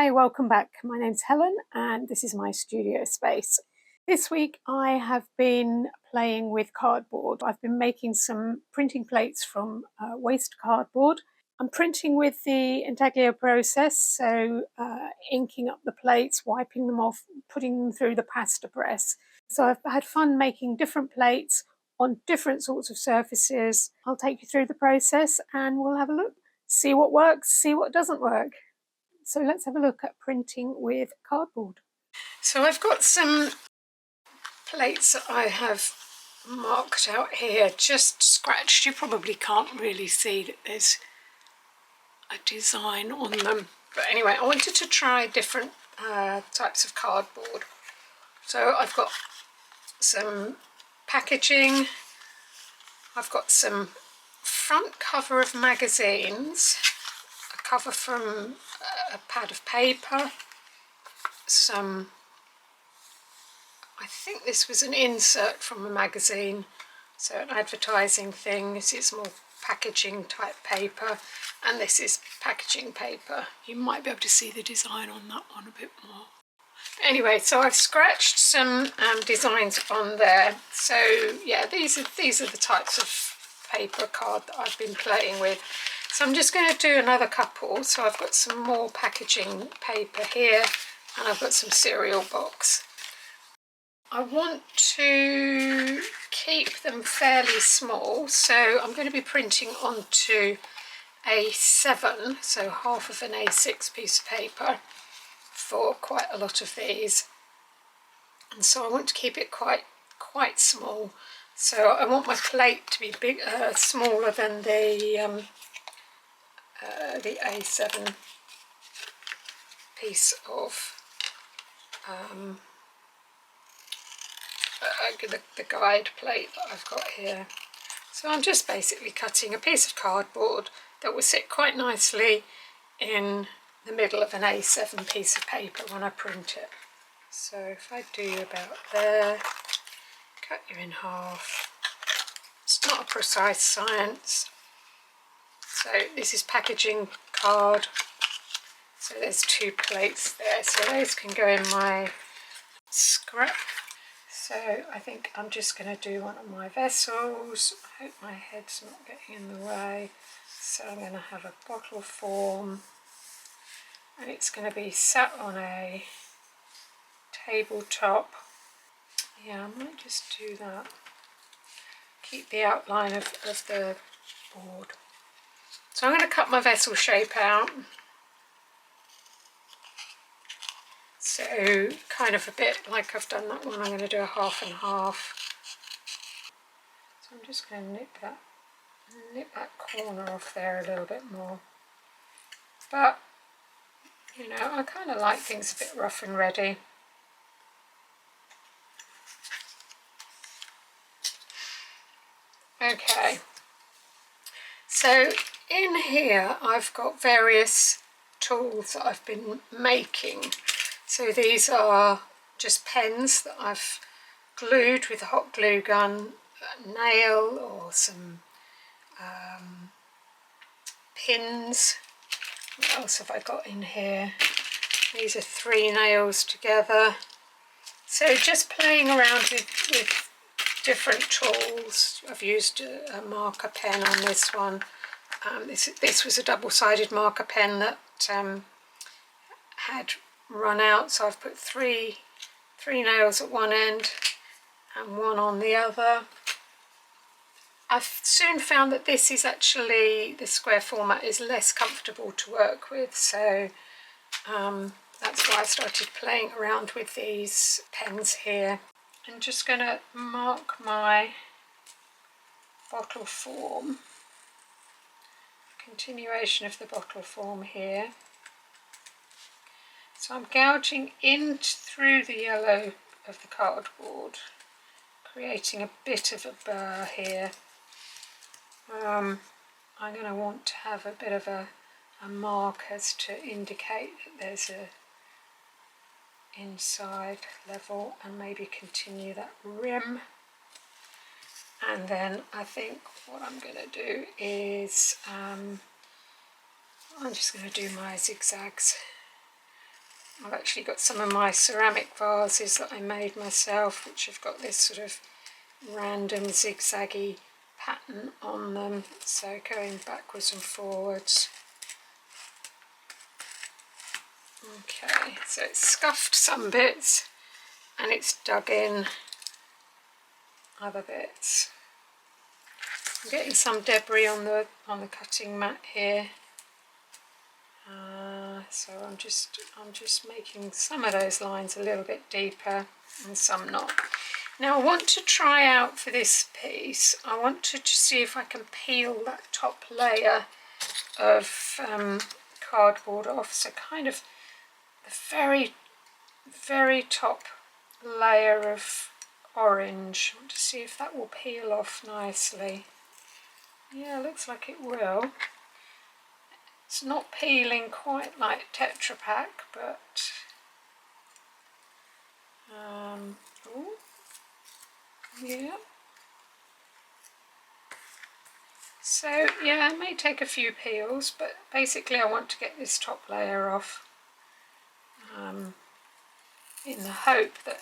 Hi, welcome back. My name's Helen and this is my studio space. This week I have been playing with cardboard. I've been making some printing plates from waste cardboard. I'm printing with the Intaglio process, so inking up the plates, wiping them off, putting them through the pasta press. So I've had fun making different plates on different sorts of surfaces. I'll take you through the process and we'll have a look, see what works, see what doesn't work. So let's have a look at printing with cardboard. So I've got some plates that I have marked out here, just scratched. You probably can't really see that there's a design on them. But anyway, I wanted to try different types of cardboard. So I've got some packaging. I've got some front cover of magazines, a cover from a pad of paper, some, I think this was an insert from a magazine, so an advertising thing. This is more packaging type paper, and this is packaging paper. You might be able to see the design on that one a bit more. Anyway, so I've scratched some designs on there. So yeah, these are the types of paper card that I've been playing with. So I'm just going to do another couple. So I've got some more packaging paper here, and I've got some cereal box. I want to keep them fairly small, so I'm going to be printing onto A7, so half of an A6 piece of paper for quite a lot of these. And so I want to keep it quite small. So I want my plate to be smaller than the A7 piece of the guide plate that I've got here. So I'm just basically cutting a piece of cardboard that will sit quite nicely in the middle of an A7 piece of paper when I print it. So if I do about there, cut you in half. It's not a precise science. So this is packaging card. So there's two plates there. So those can go in my scrap. So I think I'm just going to do one of my vessels. I hope my head's not getting in the way. So I'm going to have a bottle form, and it's going to be sat on a tabletop. Yeah, I might just do that. Keep the outline of the board. So I'm going to cut my vessel shape out. So kind of a bit like I've done that one, I'm going to do a half and half. So I'm just going to nip that corner off there a little bit more. But, you know, I kind of like things a bit rough and ready. Okay. So in here I've got various tools that I've been making. So these are just pens that I've glued with a hot glue gun, a nail or some pins. What else have I got in here? These are 3 nails together. So just playing around with different tools. I've used a marker pen on this one. This was a double-sided marker pen that had run out, so I've put three nails at one end and one on the other. I've soon found that this is actually, the square format is less comfortable to work with, so that's why I started playing around with these pens here. I'm just going to mark my bottle form, continuation of the bottle form here. So I'm gouging in through the yellow of the cardboard, creating a bit of a burr here. I'm going to want to have a bit of a mark as to indicate that there's a inside level, and maybe continue that rim. And then I think what I'm going to do is I'm just going to do my zigzags I've actually got some of my ceramic vases that I made myself, which have got this sort of random zigzaggy pattern on them, so going backwards and forwards. Okay, so it's scuffed some bits and it's dug in other bits. I'm getting some debris on the cutting mat here, so I'm just making some of those lines a little bit deeper and some not. Now I want to try out for this piece, I want to just see if I can peel that top layer of cardboard off, so kind of the very, very top layer of orange. I want to see if that will peel off nicely. Yeah, looks like it will. It's not peeling quite like Tetra Pak, but ooh, yeah. So yeah, it may take a few peels, but basically I want to get this top layer off in the hope that,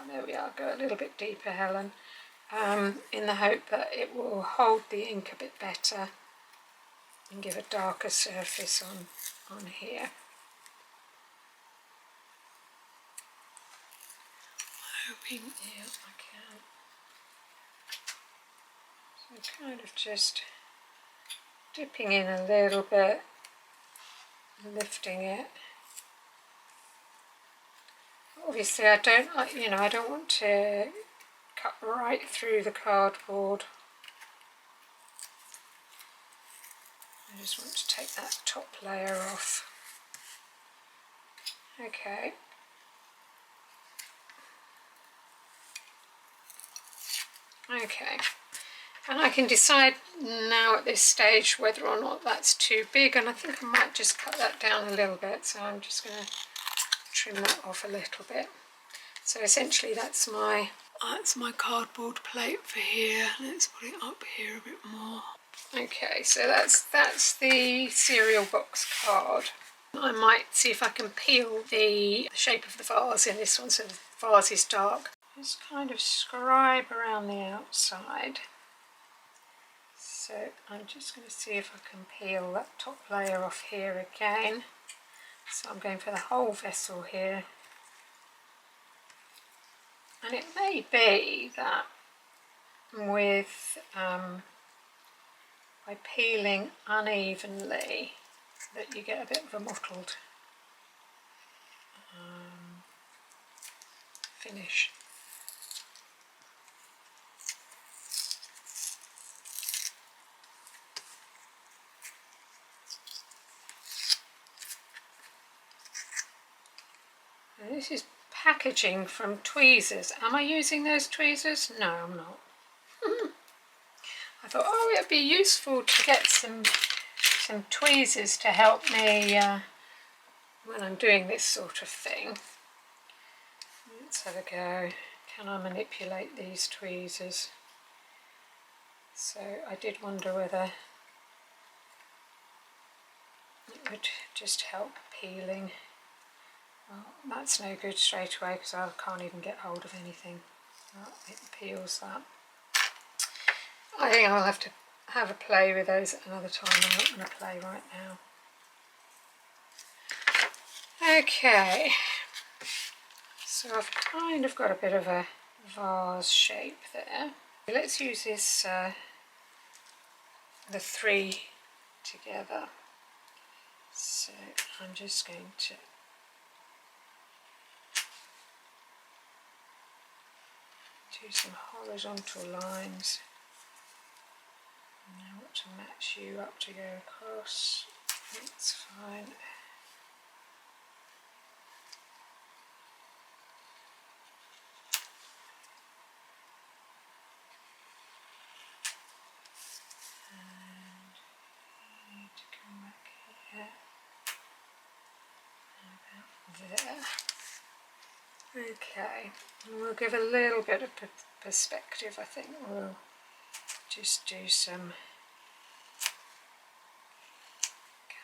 there we are, go a little bit deeper, Helen, in the hope that it will hold the ink a bit better and give a darker surface on here. Hoping, yeah, I can. So kind of just dipping in a little bit, lifting it. Obviously I don't want to cut right through the cardboard. I just want to take that top layer off. Okay. Okay. And I can decide now at this stage whether or not that's too big, and I think I might just cut that down a little bit, so I'm just going to trim that off a little bit. So essentially that's my cardboard plate for here. Let's put it up here a bit more. Okay, so that's the cereal box card. I might see if I can peel the shape of the vase in this one so the vase is dark. Just kind of scribe around the outside. So I'm just going to see if I can peel that top layer off here again. So I'm going for the whole vessel here. And it may be that with by peeling unevenly that you get a bit of a mottled finish. And this is packaging from tweezers. Am I using those tweezers? No, I'm not. I thought, oh, it'd be useful to get some tweezers to help me when I'm doing this sort of thing. Let's have a go. Can I manipulate these tweezers? So I did wonder whether it would just help peeling. Well, that's no good straight away because I can't even get hold of anything. Well, it peels that. I think I'll have to have a play with those at another time. I'm not going to play right now. Okay, so I've kind of got a bit of a vase shape there. Let's use this, the three together. So I'm just going to do some horizontal lines. Now I want to match you up to go across. That's fine. And you need to come back here. And about there. Okay, and we'll give a little bit of perspective. I think we'll just do some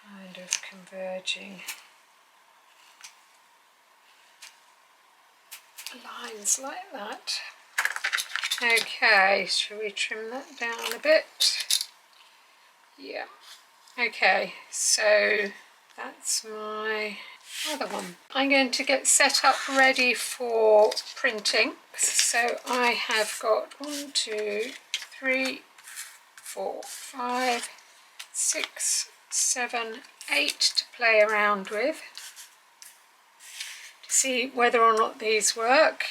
kind of converging lines like that. Okay, shall we trim that down a bit? Yeah. Okay, so that's my other one. I'm going to get set up ready for printing. So I have got 1, 2, 3, 4, 5, 6, 7, 8 to play around with to see whether or not these work,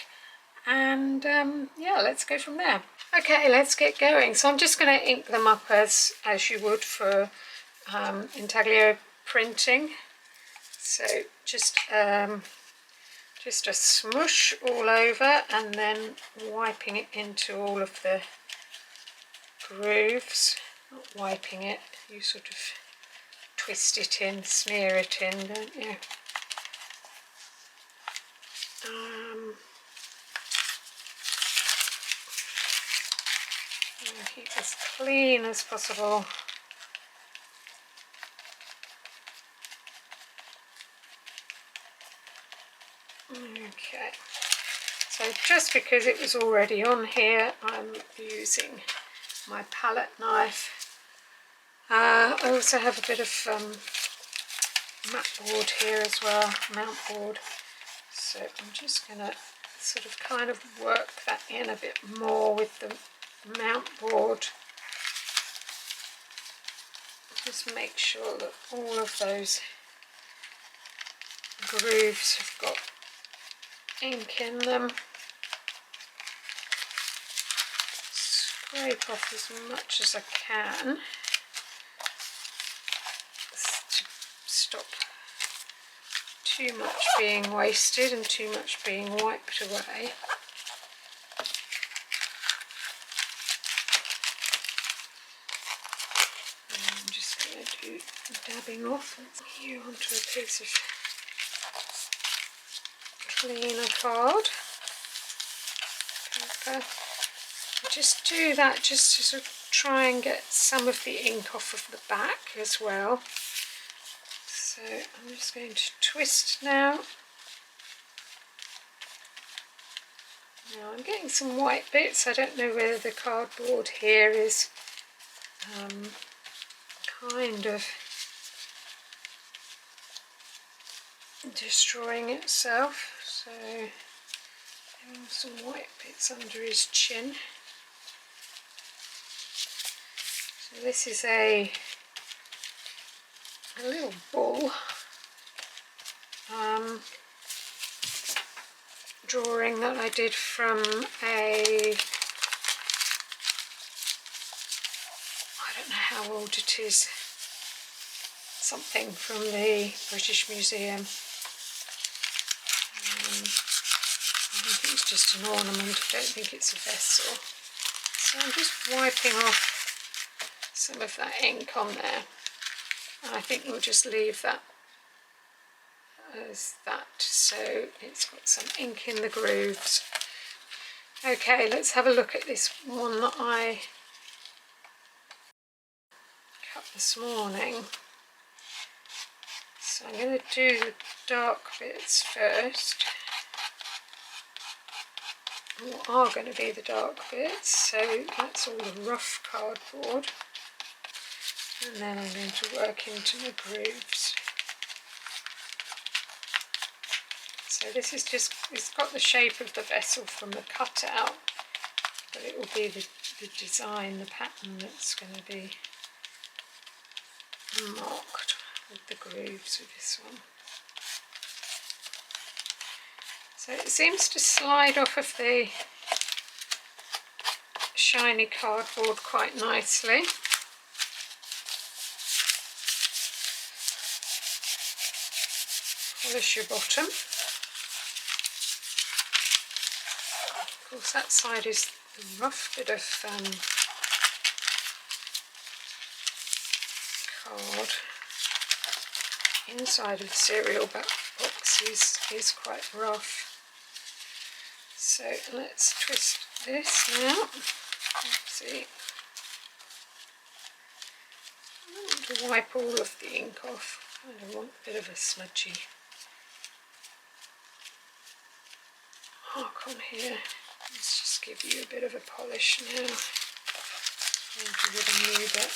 and yeah, let's go from there. Okay, let's get going. So I'm just going to ink them up as you would for Intaglio printing. So just a smush all over and then wiping it into all of the grooves. Not wiping it, you sort of twist it in, smear it in, don't you? And keep as clean as possible. Okay, so just because it was already on here, I'm using my palette knife. I also have a bit of mat board here as well, mount board. So I'm just going to sort of kind of work that in a bit more with the mount board. Just make sure that all of those grooves have got ink in them. Scrape off as much as I can to stop too much being wasted and too much being wiped away. And I'm just going to do dabbing off here onto a piece of cleaner card paper. Just do that just to sort of try and get some of the ink off of the back as well. So I'm just going to twist now. Now I'm getting some white bits. I don't know whether the cardboard here is kind of destroying itself. So some white bits under his chin. So this is a little bull drawing that I did from I don't know how old it is, something from the British Museum. I think it's just an ornament, I don't think it's a vessel. So I'm just wiping off some of that ink on there. And I think we'll just leave that as that, so it's got some ink in the grooves. Okay, let's have a look at this one that I cut this morning. So I'm going to do the dark bits first. What are going to be the dark bits, so that's all the rough cardboard. And then I'm going to work into the grooves. So this is just, it's got the shape of the vessel from the cutout, but it will be the design, the pattern that's going to be marked with the grooves with this one. So it seems to slide off of the shiny cardboard quite nicely. Polish your bottom. Of course that side is the rough bit of card. Inside of the cereal box is quite rough. So let's twist this now. Let's see. I want to wipe all of the ink off. I want a bit of a smudgy mark on here. Let's just give you a bit of a polish now. Maybe with a new bit.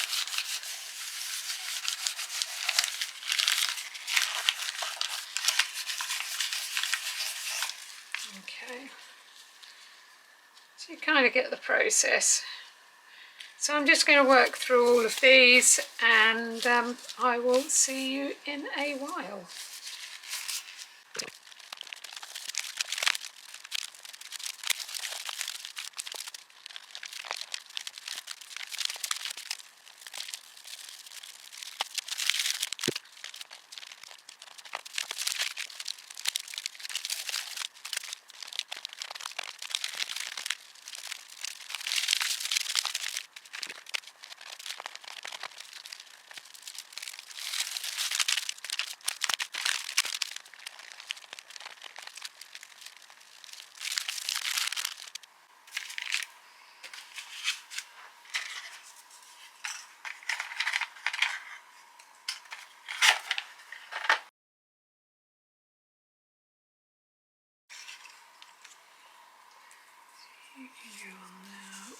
Okay. So you kind of get the process. So I'm just going to work through all of these, and I will see you in a while. You can go on now.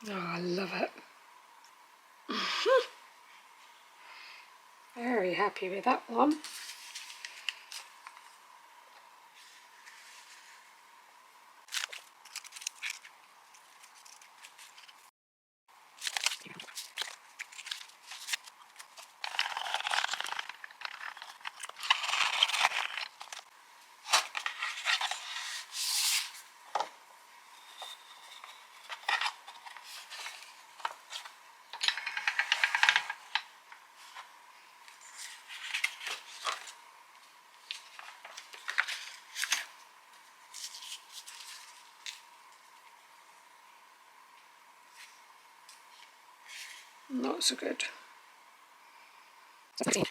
Oh, I love it. Very happy with that one. Not so good. Oh, cute.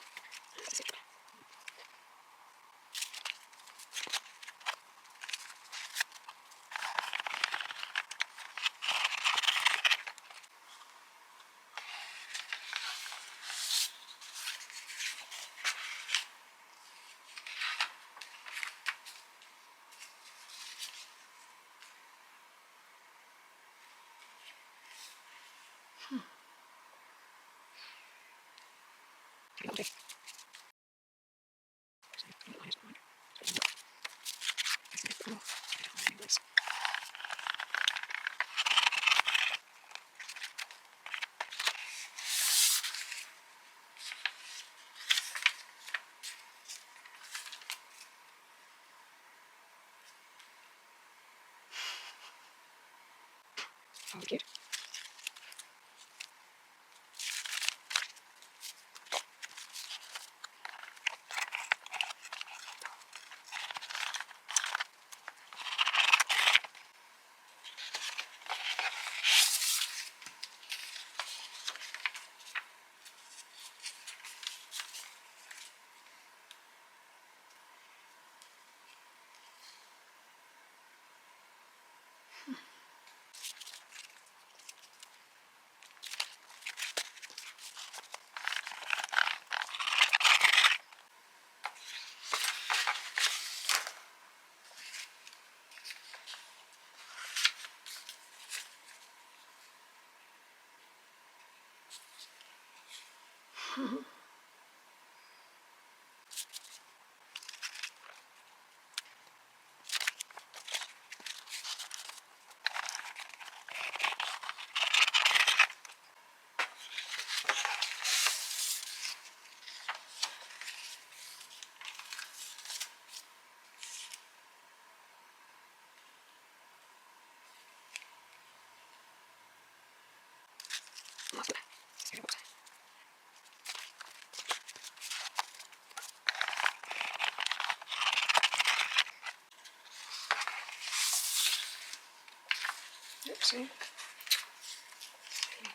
Oopsie.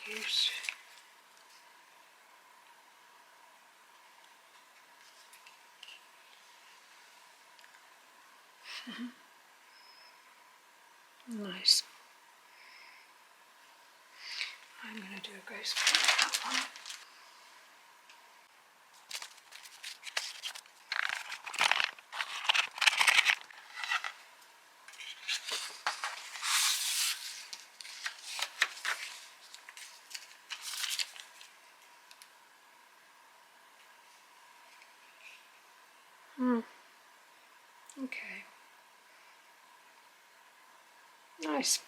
Use. Nice. I'm going to do a ghost print with that one. Okay. Nice.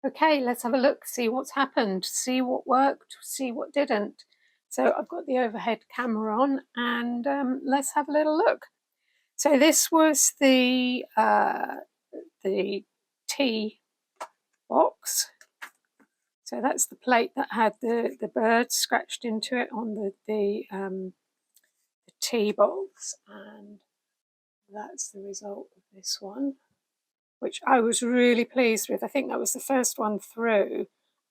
Okay, let's have a look, see what's happened, see what worked, see what didn't. So I've got the overhead camera on, and let's have a little look. So this was the tea box. So that's the plate that had the bird scratched into it on the tea box, and that's the result of this one, which I was really pleased with. I think that was the first one through,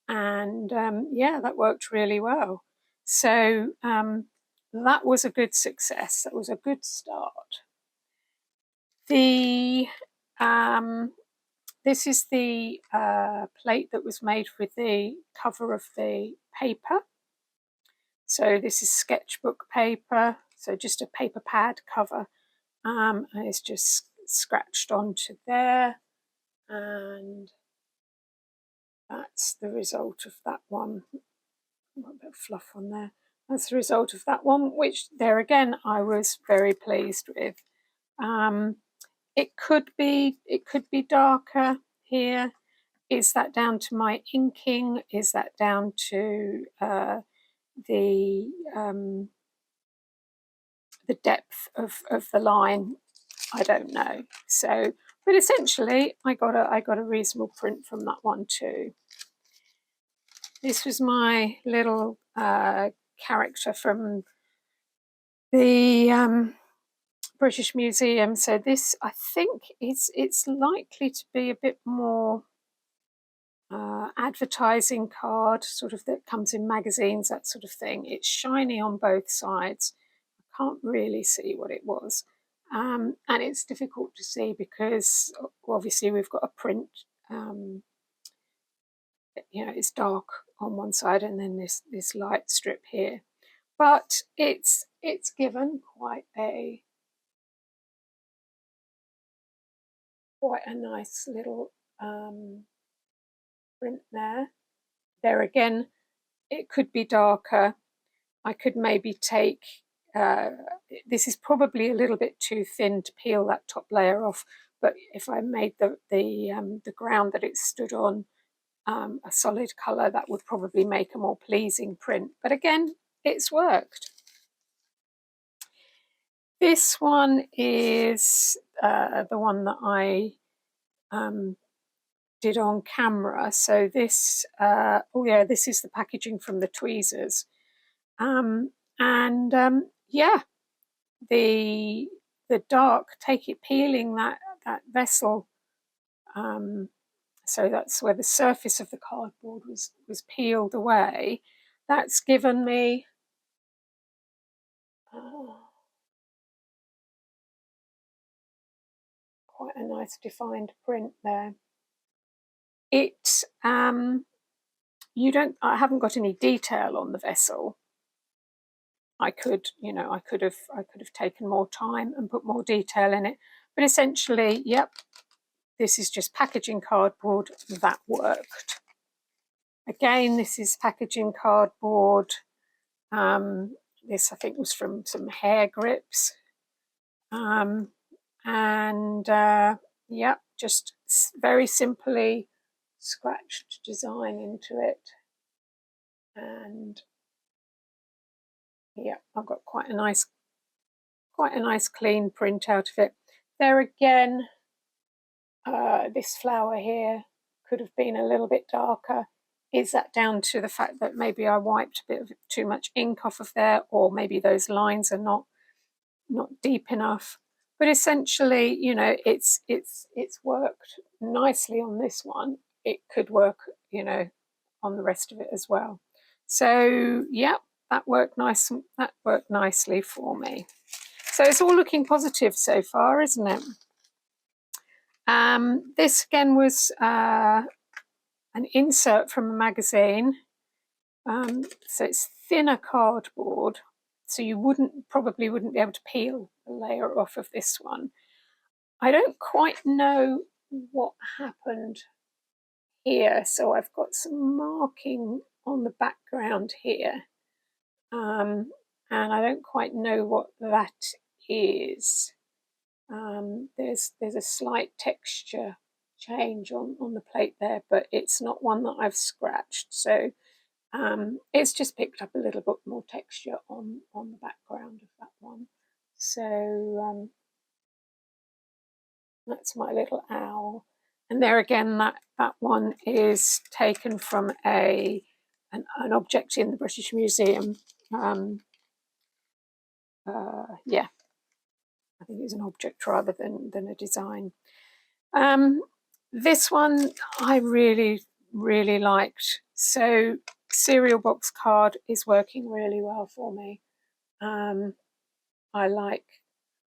and yeah, that worked really well. So that was a good success. That was a good start. The this is the plate that was made with the cover of the paper. So this is sketchbook paper, so just a paper pad cover, and it's just scratched onto there, and that's the result of that one. A bit of fluff on there. That's the result of that one, which there again I was very pleased with. It could be darker here. Is that down to my inking? Is that down to the depth of the line? I don't know. So, but essentially, I got a reasonable print from that one too. This was my little character from the British Museum. So this, I think, it's likely to be a bit more advertising card, sort of, that comes in magazines, that sort of thing. It's shiny on both sides. I can't really see what it was. And it's difficult to see because obviously we've got a print, it's dark on one side and then this light strip here. But it's given quite a nice little print there. There again, it could be darker. I could maybe take, this is probably a little bit too thin to peel that top layer off, but if I made the ground that it stood on a solid colour, that would probably make a more pleasing print. But again, it's worked. This one is the one that I did on camera. So this, this is the packaging from the tweezers. Yeah, the dark, peeling that vessel, so that's where the surface of the cardboard was peeled away. That's given me quite a nice defined print there. It I haven't got any detail on the vessel. I could have taken more time and put more detail in it, but essentially, yep, this is just packaging cardboard. That worked. Again, this is packaging cardboard. This I think was from some hair grips. Yeah, just very simply scratched design into it. And yeah, I've got quite a nice clean print out of it. There again, this flower here could have been a little bit darker. Is that down to the fact that maybe I wiped a bit of too much ink off of there, or maybe those lines are not deep enough? But essentially, you know, it's worked nicely on this one. It could work, you know, on the rest of it as well. So yeah, that worked nicely for me. So it's all looking positive so far, isn't it? This again was an insert from a magazine. So it's thinner cardboard, so you probably wouldn't be able to peel the layer off of this one. I don't quite know what happened here, so I've got some marking on the background here, and I don't quite know what that is. There's a slight texture change on the plate there, but it's not one that I've scratched, so it's just picked up a little bit more texture on the background of that one. So that's my little owl. And there again, that one is taken from an object in the British Museum. Yeah, I think it's an object rather than a design. This one I really liked. So cereal box card is working really well for me. I like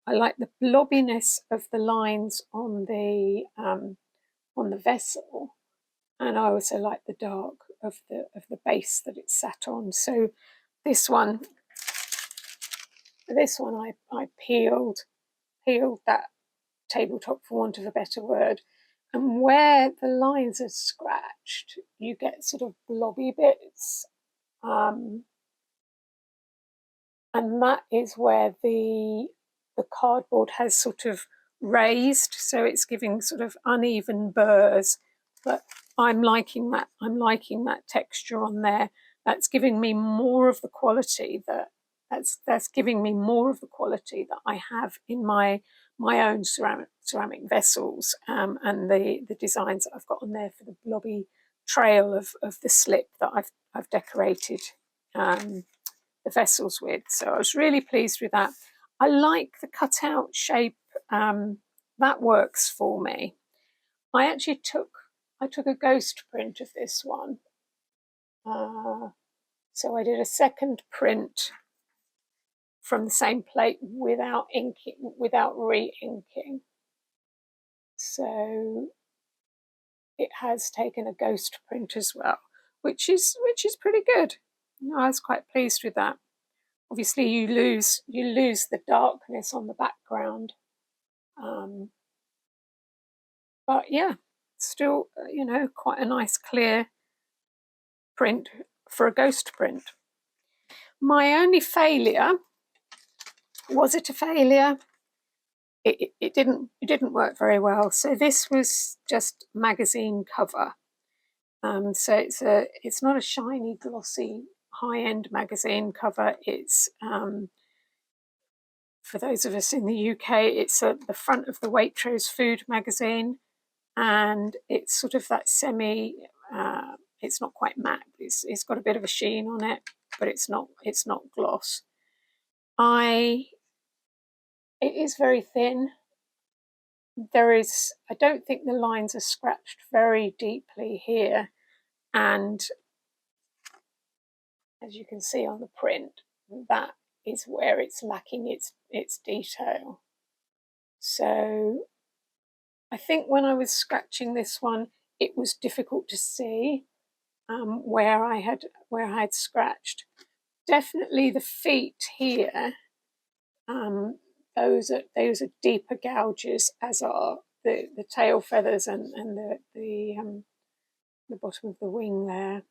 the blobbiness of the lines on the vessel, and I also like the dark of the base that it's sat on. So this one I peeled that tabletop, for want of a better word, and where the lines are scratched, you get sort of blobby bits, and that is where the cardboard has sort of raised, so it's giving sort of uneven burrs. But I'm liking that texture on there. That's giving me more of the quality that's giving me more of the quality that I have in my own ceramic vessels, and the designs that I've got on there for the blobby trail of the slip that I've decorated the vessels with. So I was really pleased with that. I like the cutout shape. That works for me. I actually took a ghost print of this one. So I did a second print from the same plate without re-inking. So it has taken a ghost print as well, which is pretty good. I was quite pleased with that. Obviously, you lose the darkness on the background, but yeah, still, you know, quite a nice clear print for a ghost print. My only failure, was it a failure? It didn't work very well. So this was just magazine cover. So it's not a shiny, glossy, high-end magazine cover. It's for those of us in the UK, it's at the front of the Waitrose food magazine, and it's sort of that semi. It's not quite matte. It's got a bit of a sheen on it, but it's not gloss. It is very thin. I don't think the lines are scratched very deeply here, and as you can see on the print, that is where it's lacking its detail. So I think when I was scratching this one, it was difficult to see where I had scratched. Definitely the feet here. Those are deeper gouges, as are the tail feathers and the bottom of the wing there.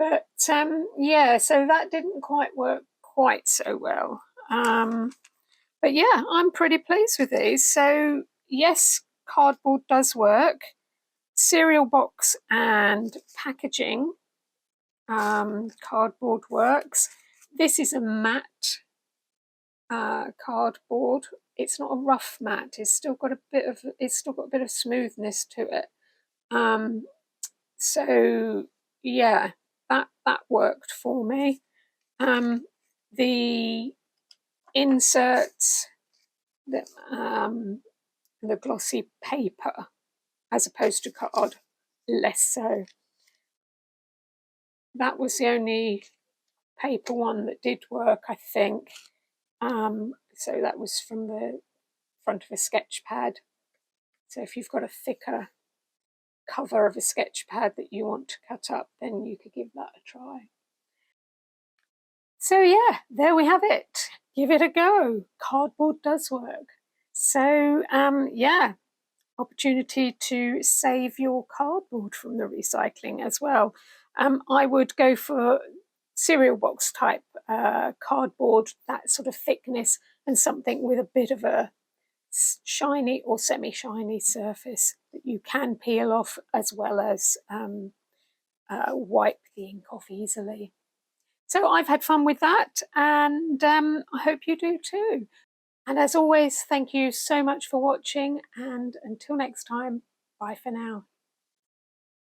But yeah, so that didn't quite work quite so well. But yeah, I'm pretty pleased with these. So yes, cardboard does work. Cereal box and packaging, cardboard works. This is a matte cardboard. It's not a rough matte. It's still got a bit of smoothness to it. So yeah, that worked for me. The inserts, the glossy paper as opposed to card, less so. That was the only paper one that did work, I think. So that was from the front of a sketch pad. So if you've got a thicker cover of a sketch pad that you want to cut up, then you could give that a try. So yeah, there we have it. Give it a go. Cardboard does work. So yeah, opportunity to save your cardboard from the recycling as well. I would go for cereal box type cardboard, that sort of thickness, and something with a bit of a shiny or semi-shiny surface that you can peel off, as well as wipe the ink off easily. So I've had fun with that, and I hope you do too. And as always, thank you so much for watching, and until next time, bye for now.